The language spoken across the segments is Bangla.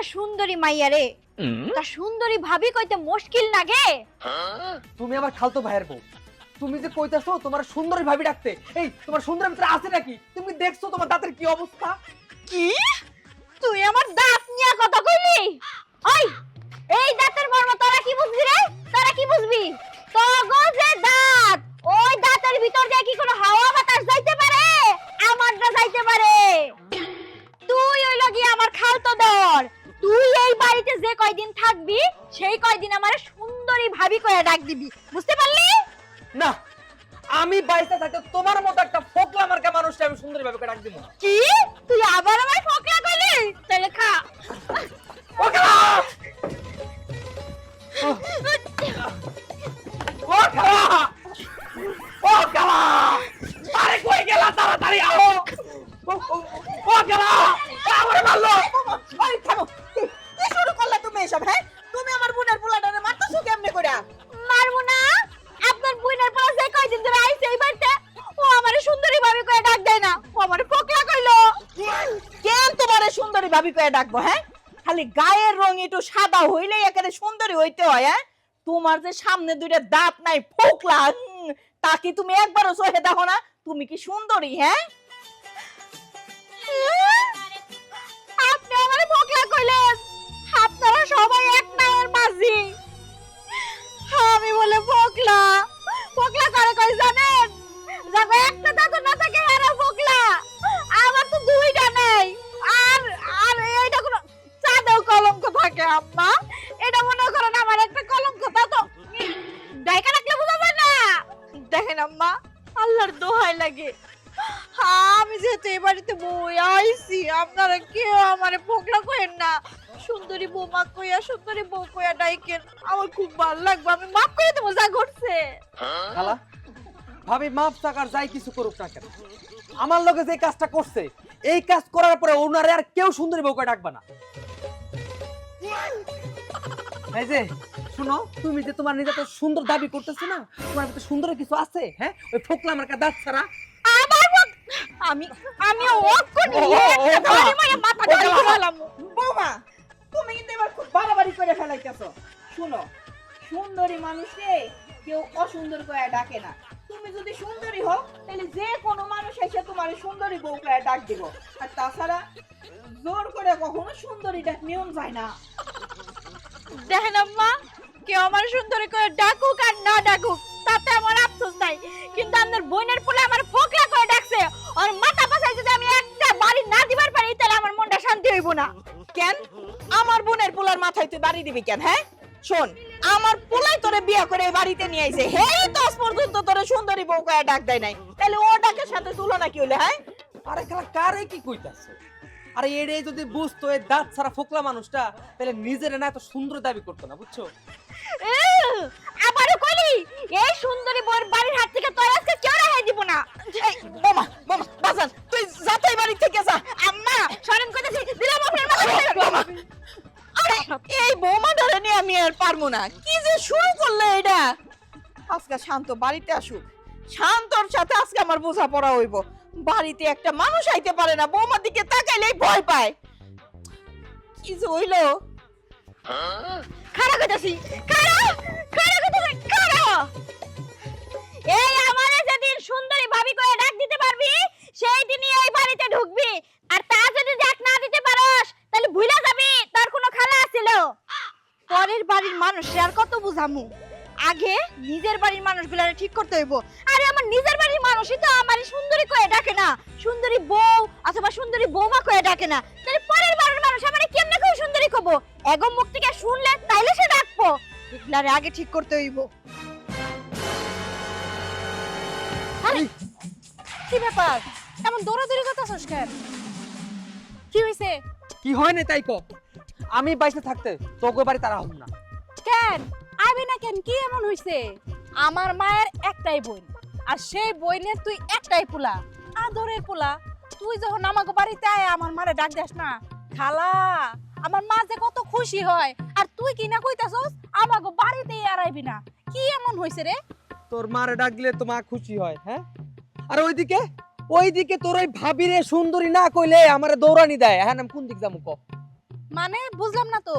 একটা সুন্দরী মাইয়া রে, তা সুন্দরী ভাবি কইতে মুশকিল লাগে। তুমি আমার খালতো ভাইয়ের বউ, তুমি যে কইতাছো তোমার সুন্দরী ভাবি ডাকতে, এই তোমার সুন্দর ভিতরে আছে নাকি? তুমি দেখছো তোমার দাঁতের কি অবস্থা? কি তুই আমার দাঁত নিয়ে কথা কইলি? ওই এই দাঁতের মর্ম তোরা কি বুঝবি রে? তোরা কি বুঝবি? তোগো যে দাঁত, ওই দাঁতের ভিতর দিয়ে কি কোনো হাওয়া বাতাস যাইতে পারে? আমারটা যাইতে পারে। তুই হইল গিয়ে আমার খালতো দর, তুই এই বাড়িতে যে কয়দিন থাকবি সেই কয়দিন আমারে সুন্দরী ভাবি কইয়া ডাক দিবি, বুঝতে পারলি? না, আমি বাইসা থাকতে তোমার মতো একটা ফোকলা মার্কা মানুষকে আমি সুন্দরী ভাবে ডাক দিব না। কি তুই আবার আমায় ফকলা কইলি? তাহলে খা। ফোকলা! ফোকলা! ফোকলা! আরে কই গেলা? তাড়াতাড়ি আও! ফোকলা! আমারে মারলো! ওই থামো, কি শুরু করলা তুমি এসব? হ্যাঁ, তুমি আমার বোনের পোলাটারে মারতাছো কেমনে কইরা? মারবো না? আপনার বোনের পর যে কয়দিন ধরে আইছে এই বাড়িতে, ও আমারে সুন্দরী ভাবি কইয়া ডাক দেয় না, ও আমারে ফকলা কইলো। কেন তোমারে সুন্দরী ভাবি কইয়া ডাকবো? হ্যাঁ, খালি গায়ের রং একটু সাদা হইলেই একেবারে সুন্দরী হইতে হয়? হ্যাঁ, তোমার যে সামনে দুইটা দাঁত নাই ফোকলা, তা কি তুমি একবারও চোখে দেখো না? তুমি কি সুন্দরী? হ্যাঁ, আপনি আমারে ফকলা কইলেন, আপনারা সবাই এক নায়ের মাঝি। আমি বলে ফকলা, ফকলা করে কই জানেন? যাবে একটা দাঁত না থাকে এরা ফকলা, আমার তো দুইটা নাই। আর আর এইটা কোন চাঁদেও কলঙ্ক থাকে আম্মা, এটা মনে করেন আমার একটা কলঙ্ক, তা তো ডাইকা রাখলে বোঝা যায় না। দেখেন আম্মা, আল্লাহর দোহাই লাগে, আমি যেহেতু এই বাড়িতে বই আইছি, আপনারা কেউ আমারে ফোকলা কইেন না, সুন্দরী বৌমা কইয়া সুন্দরী বউ কইয়া ডাইকেন, আমার খুব ভালো লাগবে, আমি মাফ করে দেবো যা ঘটছে। খালা, ভাবি মাপ টাকার যাই কিছু করুক না কেন, আমার লগে যে কাজটা করছে এই কাজ করার পরে ওনারে আর কেউ সুন্দরী বউকে ডাকবে না। এই যে শুনো, তুমি যে তোমার নিজে তো সুন্দর দাবি করতেছো না, তোমার ভিতরে সুন্দর কিছু আছে? হ্যাঁ, ওই ফোকলা মার্কা দাঁত ছাড়া আমার আমি আমি অক্ষণি একটা বাড়ি মারে মাথা ঢালি ফেলাম। বৌমা, তুমি কিন্তু এবার খুব বাড়াবাড়ি করে ফেলাইতেছো। শুনো, সুন্দরী মানুষকে কেউ অসুন্দর কইয়া ডাকে না। তুমি যদি সুন্দরী হও তাহলে যে কোনো মানুষ এসে তোমার সুন্দরী বউ কইয়া ডাক দিব। আর তাছাড়া জোর করে কখনো সুন্দরী ডাক নিয়ম যায় না। দেখেন আম্মা, কেউ আমার সুন্দরী করে ডাকুক আর না ডাকুক তাতে আমার আফসোস নাই, কিন্তু আপনার বোনের পোলা আমার ফোকলা করে ডাকছে, আর মাথা পাছায় যদি আমি একটা বাড়ি না দিবার পারি তাহলে আমার মনটা শান্তি হইব না। কেন আমার বোনের পোলার মাথায় তুই বাড়ি দিবি কেন? হ্যাঁ, শোন, আমার পোলাই তোরে বিয়ে করে এই বাড়িতে নিয়ে আইছে, হেই তো আজ পর্যন্ত তোরে সুন্দরী বউ কইয়া ডাক দেয় নাই, তাহলে ও ডাকের সাথে তুলনা কি হইলো? হ্যাঁ, আরে খালা, কারে কি কইতাছো? আরে এরে যদি বুঝতো এই দাঁত ছাড়া ফোকলা মানুষটা, তাহলে নিজের না এত সুন্দর দাবি করতো না, বুঝছো? আবারও কইলি এই সুন্দরী বউর বাড়ির হাত থেকে তোর আজকে কেউ রেহাই দিব না। এই বোমা, বোমা বাজান, তুই যাতে এই বাড়ি থেকে যা। আম্মা শরম কইতাছি, দিলাম আপনার মাথায়। বোমা, আরে এই বোমা ধরে নিয়ে আমি আর পারবো না। কি যে শুরু করলে এটা? আজকে শান্ত বাড়িতে আসুক, শান্তর সাথে আজকে আমার বোঝাপড়া হইব। বাড়িতে একটা মানুষ আইতে পারে না, বৌমার দিকে তাকাইলেই ভয় পায়। কি যে হইলো? খাড়া কইতাছি, খাড়া খাড়া কইতাছি, খাড়া। এই আমারে যেদিন সুন্দরী ভাবি কইয়া ডাক দিতে পারবি সেই দিনই এই বাড়িতে ঢুকবি, আর তা যদি ডাক না দিতে পারোস তাহলে ভুলা যাবি তোর কোনো খালা ছিল। পরের বাড়ির মানুষরে আর কত বুঝামু, আগে নিজের বাড়ির মানুষগুলারে ঠিক করতে হইব। আরে আমার নিজের বাড়ির মানুষই তো আমারে সুন্দরী কয়ে ডাকে না, সুন্দরী বউ অথবা সুন্দরী বৌমা কয়ে ডাকে না, তাহলে পরের বাড়ির মানুষ আমারে কেমনে কই সুন্দরী কব? এগো মুখ থেকে শুনলে তাইলে সে ডাকবো, এগুলারে আগে ঠিক করতে হইব। আরে কি ব্যাপার, এমন দৌড়াদৌড়ি করতেছস কেন? কি হইছে? কি হয় না তাই কো, আমি বাইসে থাকতে তোকে বাড়ি তারা হব না। কেন আইবে না কেন? কি এমন হইছে? আমার মায়ের একটাই বোন, আর সেই বোনের তুই একটাই পোলা, আদরের পোলা। তুই যখন আমাকে বাড়িতে আয় আমার মারে ডাক দেস না খালা, আমার মা যে কত খুশি হয়, আর তুই কি না কইতাছস আমাকে বাড়িতেই আর আইবি না। কি এমন হইছে রে? তোর মারে ডাক দিলে তো মা খুশি হয়। হ্যাঁ, আর ওইদিকে তোর ওই ভাবিরে সুন্দরী না কইলে আমারে দৌড়ানি দেয়। হ্যাঁ, আমি কোন দিক যামু ক? মানে বুঝলাম না তো।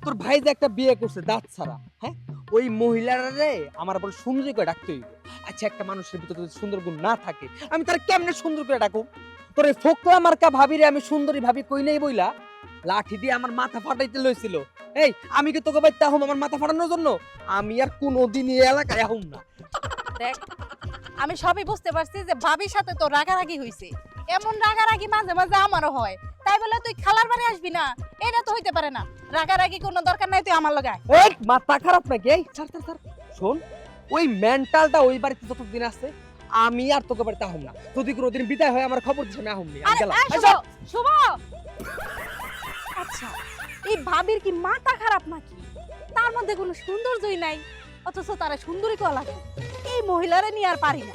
তোর ভাই যে একটা বিয়ে করছে দাঁত ছাড়া, হ্যাঁ, ওই মহিলারা রে আমার বল সুন্দরী করে ডাকতে হইব। আচ্ছা, একটা মানুষের ভিতরে যদি সুন্দর গুণ না থাকে আমি তার কেমনে সুন্দর করে ডাকু? তোর এই ফোকলা মার্কা ভাবি রে আমি সুন্দরী ভাবি কই নাই বইলা লাঠি দিয়ে আমার মাথা ফাটাইতে লইছিল। এই আমি কি তোকে বাইতে আহম আমার মাথা ফাটানোর জন্য? আমি আর কোনোদিন এই এলাকায় আহম না। দেখ, আমি সবই বুঝতে পারছি যে ভাবির সাথে তো রাগারাগি হইছে। এমন রাগারাগি মাঝে মাঝে আমারও হয়, তাই বলে তুই খালার বাড়ি আসবি না এটা তো হইতে পারে না। রাগারাগি কোনো দরকার নাই, তুই আমার লগে আয়। এই মাথা খারাপ নাকি? এই ছাড় ছাড় ছাড়। শোন, ওই মেন্টালটা ওই বাড়িতে যতদিন আছে আমি আর তোকে বাড়িতে আহম না। যদি কোনোদিন বিদায় হয় আমার খবর দিস, আমি আহম নি। আমি আরে গেলাম। এই এই শুভ, চল। শুভ। আচ্ছা, এই ভাবির কি মাথা খারাপ নাকি? তার মধ্যে কোনো সৌন্দর্যই নাই, অথচ তারা সুন্দরী কলা লাগে। এই মহিলারে নিয়ে আর পারি না।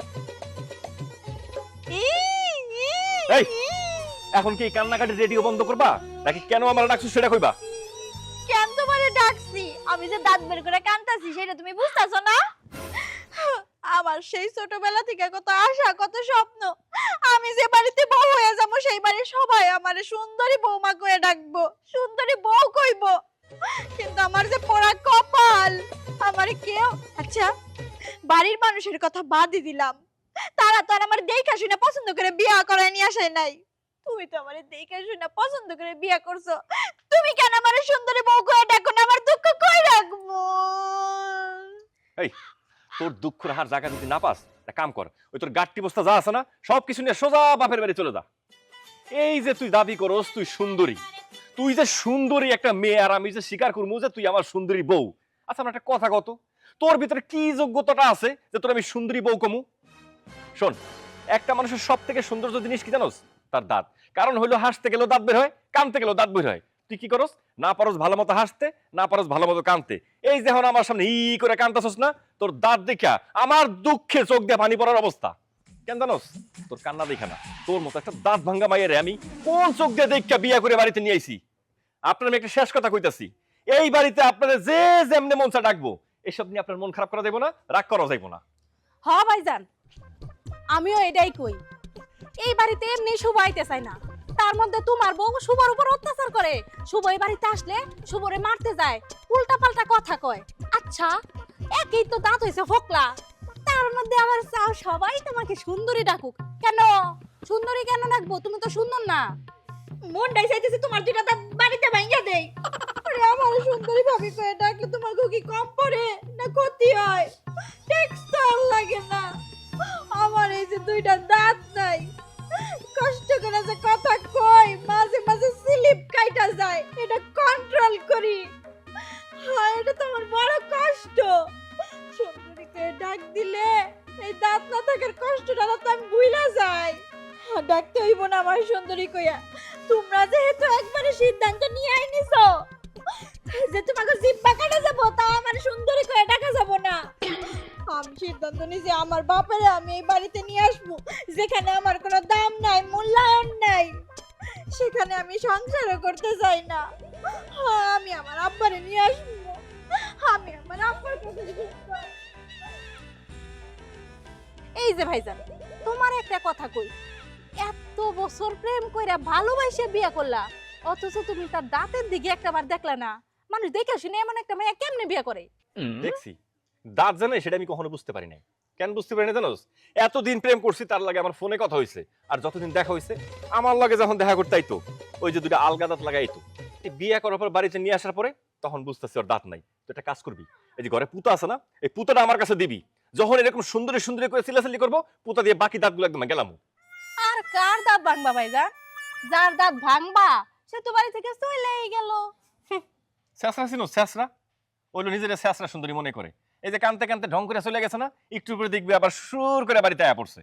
এই, এখন কি কান্নাকাটি রেডিও বন্ধ করবা নাকি কেন আমার ডাকছো সেটা কইবা? কেন তোমারে ডাকছি? আমি যে দাঁত বের করে কাঁদতাছি সেটা তুমি বুঝতাছো না? আমার সেই ছোটবেলা থেকে কত আশা, কত স্বপ্ন, আমি যে বাড়িতে বউ হয়ে যাবো সেই বাড়ির সবাই আমারে সুন্দরী বৌমা কয়ে ডাকবো, সুন্দরী বউ কইবো। কিন্তু আমার যে পোড়া কপাল, আমারে কেউ, আচ্ছা বাড়ির মানুষের কথা বাদই দিলাম, তারা তো আর আমার দেখা শুনে পছন্দ করে বিয়া করায় নিয়ে আসে নাই। তুমি তো আমারে দেখা শুনে পছন্দ করে বিয়া করছো, তুমি কেন আমারে সুন্দরী বউ কয়ে ডাকো না? আমার দুঃখ কই রাখবো? এই, তোর দুঃখ রাখার জায়গা যদি না পাস একটা কাম কর, ওই তোর গাট্টি বস্তা যা আছে না সবকিছু নিয়ে সোজা বাপের বাড়ি চলে যা। এই যে তুই দাবি করস তুই সুন্দরী, তুই যে সুন্দরী একটা মেয়ে, আর আমি যে স্বীকার করবো যে তুই আমার সুন্দরী বউ। আচ্ছা, আমার একটা কথা কত, তোর ভিতরে কি যোগ্যতাটা আছে যে তোর আমি সুন্দরী বউ কমু? শোন, একটা মানুষের সব থেকে সৌন্দর্য জিনিস কি জানোস? তার দাঁত। কারণ হইলো হাসতে গেলেও দাঁত বের হয়, কানতে গেলেও দাঁত বের হয়। তুই কি করস? না পারস ভালো মতো হাসতে, না পারস ভালো মতো কানতে। এই যে এখন আমার সামনে ই করে কানতাছস না, তোর দাঁত দেখা আমার দুঃখে চোখ দিয়ে পানি পড়ার অবস্থা। কেন জানোস? তোর কান্না দেখা না, তোর মতো একটা দাঁত ভাঙ্গা মাইয়ারে আমি কোন চোখ দিয়ে দেখা বিয়া করে বাড়িতে নিয়ে আইছি। আপনার আমি একটা শেষ কথা কইতাছি, এই বাড়িতে আপনাদের যে যেমনে মন চা ডাকবো, এসব নিয়ে আপনার মন খারাপ করা যাইবো না, রাগ করা যাইবো না। হ ভাইজান, আমিও এটাই কই। এই বাড়িতে এমনি শুভ আইতে চাই না, তার মধ্যে তোমার বউ শুভর উপর অত্যাচার করে। শুভ এই বাড়িতে আসলে শুভরে মারতে যায়, উল্টা পাল্টা কথা কয়। আচ্ছা, একই তো দাঁত হইছে ফোকলা, তার মধ্যে আবার চাও সবাই তোমাকে সুন্দরী ডাকুক। কেন সুন্দরী কেন ডাকবো? তুমি তো সুন্দর না। মনটাই চাইতেছে তোমার দুইটা দাঁত বাড়িতে ভাঙিয়া দেই। আরে আমার সুন্দরী ভাবি কয়ে ডাকলে তোমার কি কম পড়ে না ক্ষতি হয়? টেক্সটাইল লাগে না? আমার এই যে দুইটা দাঁত নাই, কষ্ট করে যে কথা কই, মাঝে মাঝে স্লিপ কাইটা যায়, এটা কন্ট্রোল করি। হ্যাঁ, এটা তো আমার বড় কষ্ট। সুন্দরীকে ডাক দিলে এই দাঁত না থাকার কষ্টটা তো আমি ভুইলা যাই। ডাকতে হইব না আমার সুন্দরী কইয়া। তোমরা যেহেতু একবারে সিদ্ধান্ত নিয়ে আইনিছো যে তোমাকে জিব্বা কাটা যাবো, তা আমার সুন্দরী কইয়া ডাকা যাবো না। আমি সিদ্ধান্ত নিয়েছি আমার বাপেরে আমি এই বাড়িতে নিয়ে আসবো, যেখানে আমার কোনো দাম নাই, মূল্যায়ন নাই, সেখানে আমি সংসারও করতে চাই না। আমি আমার আব্বারে নিয়ে আসবো, আমি আমার আব্বার কাছে যাবো। এই যে ভাইজান, তোমার একটা কথা কই, এত বছর প্রেম কইরা ভালোবাসে বিয়া করলা, অথচ তুমি তার দাঁতের দিকে একটাবার দেখলা না। মানুষ দেখে শুনে এমন একটা মেয়ে কেমনে বিয়া করে? দেখছি দাঁত জানে সেটা আমি কখনো বুঝতে পারি নাই। কেন বুঝতে পারি না জানোস? এতদিন প্রেম করছি, তার লাগে আমার ফোনে কথা হয়েছে, আর যতদিন দেখা হয়েছে আমার লাগে যখন দেখা করতে আইতো, ওই যে দুইটা আলগা দাঁত লাগাইতো। বিয়ে করার পর বাড়িতে নিয়ে আসার পরে তখন বুঝতেছি ওর দাঁত নাই। তো একটা কাজ করবি, এই যে ঘরে পুতা আছে না, এই পুতাটা আমার কাছে দিবি। যখন এরকম সুন্দরী সুন্দরী করে চিল্লাচিল্লি করবো, পুতা দিয়ে বাকি দাঁতগুলো একদম গেলাম। আর কার দাঁত ভাঙবা ভাইজান? যার দাঁত ভাঙবা সে তো বাড়ি থেকে চলেই গেল। শেষরা ছিল শেষরা, ওইলো নিজের শেষরা সুন্দরী মনে করে। এই যে কানতে কানতে ঢং করে চলে গেছে না, একটু করে দেখবি আবার সুর করে বাড়িতে আয়া পড়ছে।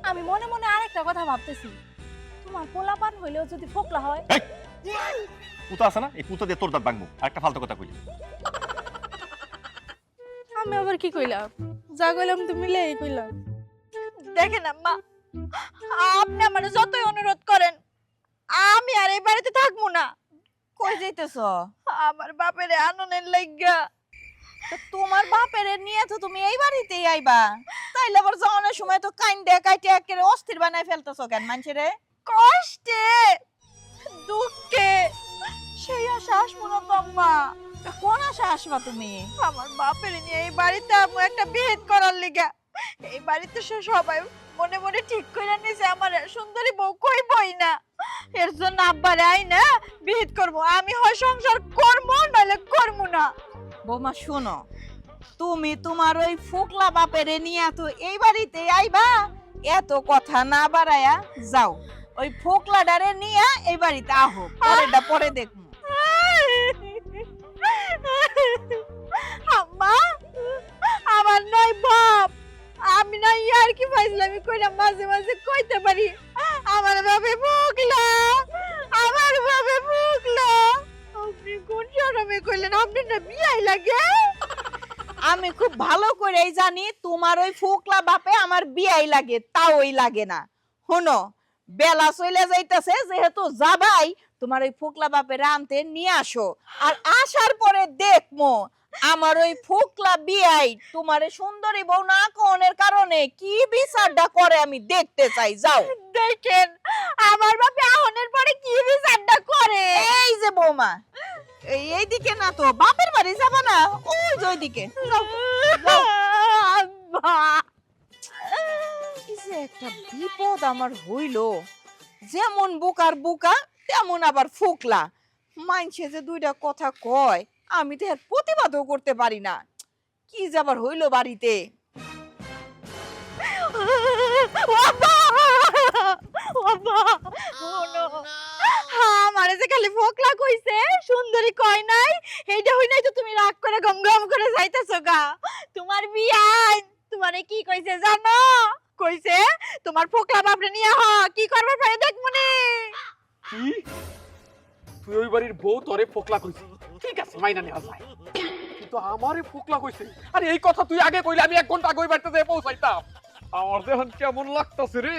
আমি মনে মনে আরেকটা কথা ভাবতেছি, তোমার পোলাপান হইলেও যদি ফোকলা হয়। পুতা আছে না, এই পুতা দিয়ে তোর দাঁত ভাঙবো। আর একটা ফালতু কথা কইলি। আমি আবার কি কইলাম? যা কইলাম তুমি মিলেই কইলাম। দেখেন আম্মা, আপনি আমার যতই অনুরোধ করেন আমি আর এই বাড়িতে থাকবো না। কই যাইতেছ? আমার বাপের আননের লাইগা। তোমার বাপের নিয়ে তো তুমি এই বাড়িতেই আইবা, তাইলে আবার যাওয়ানোর সময় তো কাইন্দে কাইটে একেবারে অস্থির বানাই ফেলতেছ কেন মানুষেরে? কষ্টে দুঃখে সেই আশা আসবো না তো আম্মা। কোন আশা আসবা তুমি? আমার বাপের নিয়ে এই বাড়িতে আমি একটা বিয়ে করার লিগা। এই বাড়িতে সবাই মনে মনে ঠিক করে নিছে আমার সুন্দরী বউ কইবই না। এর জন্য আব্বারে আই না বিয়ে করব। আমি হয় সংসার করব নাহলে করব না। বৌমা শোনো, তুমি তোমার ওই ফোকলা বাপেরে নিয়ে তো এই বাড়িতে আইবা, এত কথা না বাড়ায়া যাও। ওই ফোকলাডারে নিয়ে এই বাড়িতে আহো, পরেরটা পরে দেখবো। আম্মা আমার নয় বাপ, আমি না ইয়ার কি ফাইজলামি কইরা মাঝে মাঝে কইতে পারি আমার বাপে ফোকলা, আমার বাপে ফোকলা। আপনি কোন শরমে কইলেন আপনি না বিয়াই লাগে? আমি খুব ভালো করেই জানি তোমার ওই ফোকলা বাপে আমার বিয়াই লাগে, তাওই লাগে না। শোনো, বেলা চলে যাইতেছে, যেহেতু যাবাই তোমার ওই ফোকলা বাপে আনতে নিয়ে আসো। আর আসার পরে দেখমো আমার ওই ফোকলা বিয়াই তোমার সুন্দরী বউ না কোনের কারণে কি বিচারটা করে আমি দেখতে চাই। যাও দেখেন আমার বাপে আহনের পরে কি বিচারটা করে। এই যে বৌমা, এইদিকে না তো, বাপের বাড়ি যাবা না, ওই যে ওইদিকে যাও। আব্বা কি যে একটা বিপদ আমার হইল। যেমন বুকার বুকা তেমন আবার ফোকলা। মানছে যে দুইটা কথা কয়, আমি তো এর প্রতিবাদও করতে পারি না। কি যে আবার হইল বাড়িতে। আমারে যে খালি ফোকলা কইছে, সুন্দরী কয় নাই। এইটা হই নাই তো তুমি রাগ করে গম গম করে যাইতাছো গা। তোমার বিয়াই তোমারে কি কইছে জানো? কইছে তোমার ফোকলা বাপরে নিয়ে হ, কি করবে পারে দেখমুনি। কি তুই ওই বাড়ির বউ তোরে ফোকলা কইছিস? ঠিক আছে, মাইনা নেওয়া যায়, কিন্তু আমারে ফোকলা কইছে। আরে এই কথা তুই আগে কইলে আমি 1 ঘন্টা আগে ওই বাড়িতে যেয়ে পৌঁছাইতাম। আমার দেখুন কেমন লাগতাছে রে।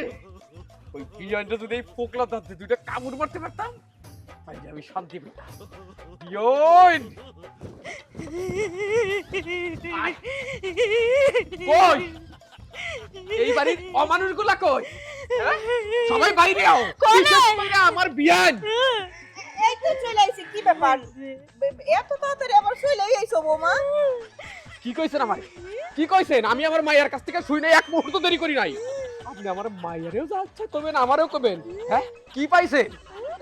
ওই বিয়ানটা যদি এই ফোকলা দাঁতে দুইটা কামড় মারতে পারতাম, তাইলে আমি শান্তি পেতাম। বিয়ন কই? এই বাড়ির অমানুষগুলা কই? হ্যাঁ? সবাই বাইরে আও। বিশেষ করে আমার বিয়ান। এই তো চলে আইছি, কি ব্যাপার? এত তাড়াতাড়ি আবার চলে আইছো বৌমা? কি কইছেন আমার? কি কইছেন? আমি আমার মায়ের কাছ থেকে শুই নাই, 1 মুহূর্ত দেরি করি নাই। আপনি আমার মায়েরও যাচ্ছে কবেন, আমারও কবেন। হ্যাঁ, কি পাইছেন?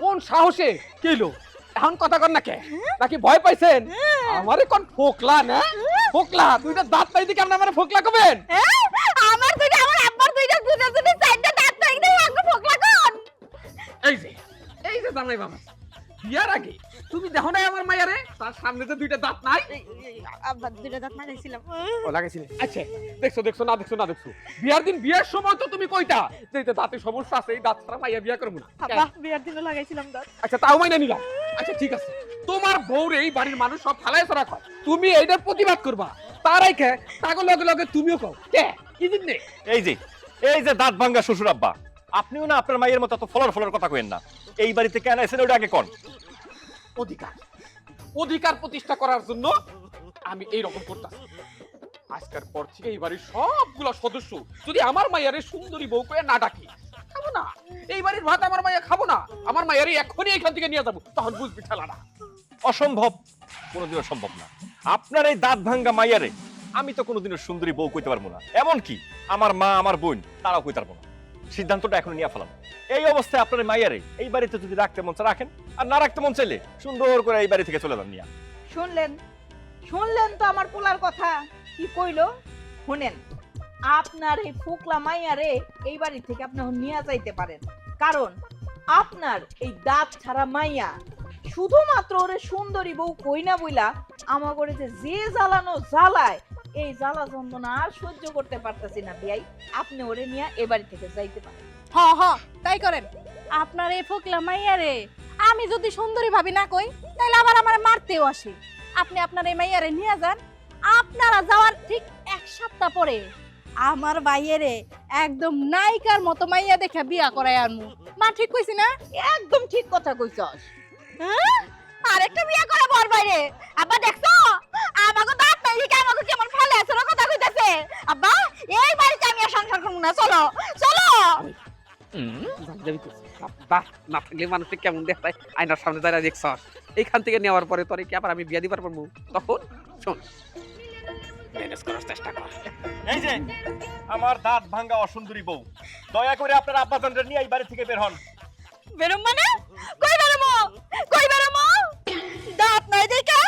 কোন সাহসে কেলো? এখন কথা কর না কে? নাকি ভয় পাইছেন? আমারে কোন ফোকলা না? ফোকলা দুইটা দাঁত নাই দিকে আপনি আমারে ফোকলা কবেন? আমার দুইটা, আমার আব্বার দুইটা, দুইটা দুইটা চারটা দাঁত নাই না, আমাকে ফোকলা কোন? এই যে জামাই বাবা, বিয়ার আগে তুমি দেখো নাই আমার মায়েরে? তার সামনে যে দুইটা দাঁত নাই। আব্বার দুইটা দাঁত লাগাইছিলাম। ও লাগাইছিলে? আচ্ছা, দেখছো না দেখছো। বিয়ার দিন, বিয়ার সময় তো তুমি কইতা যে এটা দাঁতে সমস্যা আছে, এই দাঁত ছাড়া মাইয়া বিয়া করব না। আব্বা বিয়ার দিনও লাগাইছিলাম দাঁত। আচ্ছা, তাও মাইনা নিলাম। আচ্ছা ঠিক আছে, তোমার বউরে এই বাড়ির মানুষ সব ফালায় ছড়া কয়, তুমি এইটার প্রতিবাদ করবা। তারাই কে তাগো লগে লগে তুমিও কও কে কি দিন নে। এই যে দাঁত ভাঙ্গা শ্বশুর আব্বা, আপনিও না আপনার মায়ের মতো এত ফলার কথা কইেন না। এই বাড়িতে কেন আছেন ওটা আগে কোন। অধিকার প্রতিষ্ঠা করার জন্য আমি এই রকম করতেছি। আজকের পর থেকে এই বাড়ির সবগুলো সদস্য যদি আমার মায়ের সুন্দরী বউ করে না ডাকি, খাবো না এই বাড়ির ভাত, আমার মাইয়া খাবো না। আমার মায়ের এখনই এখান থেকে নিয়ে যাবো, তখন বুঝবি ঠেলাটা। অসম্ভব, কোনোদিনও সম্ভব না। আপনার এই দাঁত ভাঙ্গা মাইয়ারে আমি তো কোনোদিনও সুন্দরী বউ কইতে পারবো না। এমনকি আমার মা, আমার বোন, তারাও কইতে পারবো না। সিদ্ধান্তটা এখন নিয়ে ফেলাম। এই অবস্থায় আপনার মাইয়ারে এই বাড়িতে যদি রাখতে মন চায় রাখেন, আর না রাখতে মন চাইলে সুন্দর করে এই বাড়ি থেকে চলে যান নিয়া। শুনলেন তো আমার পোলার কথা কি কইলো? শুনেন, আপনার এই ফোকলা মাইয়ারে এই বাড়ি থেকে আপনি নিয়ে যাইতে পারেন, কারণ আপনার এই দাঁত ছাড়া মাইয়া শুধুমাত্র ওরে সুন্দরী বউ কই না বইলা আমার করে যে জ্বালানো জ্বালায়, এই জ্বালা যন্ত্রণা আর সহ্য করতে পারতেছি না। বিয়াই, আপনি ওরে নিয়ে এ বাড়ি থেকে যাইতে পারেন। হ তাই করেন। আপনার এই ফোকলা মাইয়ারে আমি যদি সুন্দরী ভাবি না কই, তাহলে আবার আমার মারতেও আসে। আপনি আপনার এই মাইয়ারে নিয়ে যান। আপনারা যাওয়ার ঠিক 1 সপ্তাহ পরে আমার ভাইয়েরে একদম নায়িকার মতো মাইয়া দেখে বিয়া করাই আনমু। মা ঠিক কইছি না? একদম ঠিক কথা কইছস। আরেকটা বিয়া করা বর বাইরে। আব্বা দেখছো আমাকে দাঁত নাই কি আমাকে কেমন ফেলে আছে কথা কইতাছে। আব্বা এই বাড়িতে আমি আর সংসার করব না, চলো চলো। দাঁত না থাকলে মানুষকে কেমন দেখায়, আয়নার সামনে দাঁড়িয়ে দেখছস? এইখান থেকে নেওয়ার পরে তোরে কি আবার আমি বিয়া দিবার পারবো? তখন শোন, ম্যানেজ করার চেষ্টা কর। এই যে আমার দাঁত ভাঙ্গা অসুন্দরী বউ, দয়া করে আপনার আব্বাজানরা নিয়ে এই বাড়ি থেকে বের হন। বেরোম মানে কই বেরোমো, কই বেরোমো? দাঁত নাই দেখা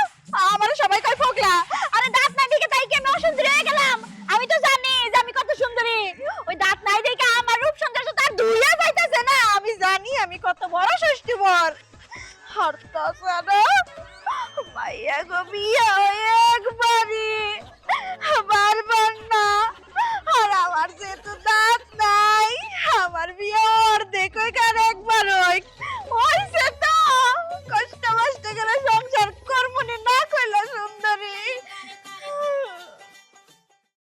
আমার সবাই কই ফোকলা। আরে দাঁত নাই দেখে তাই কি আমি অসুন্দরী হয়ে গেলাম? আমি তো জানি যে আমি কত সুন্দরী। ওই দাঁত নাই দেখে আমার রূপ সৌন্দর্য তার ধুইয়া যাইতাছে না। আমি জানি আমি কত বড় ষষ্ঠী বর। হরতাছে না মাইয়া গো বিয়া হয়ে একবারই, বারবার না। আর আমার যেহেতু দাঁত নাই, আমার বিয়া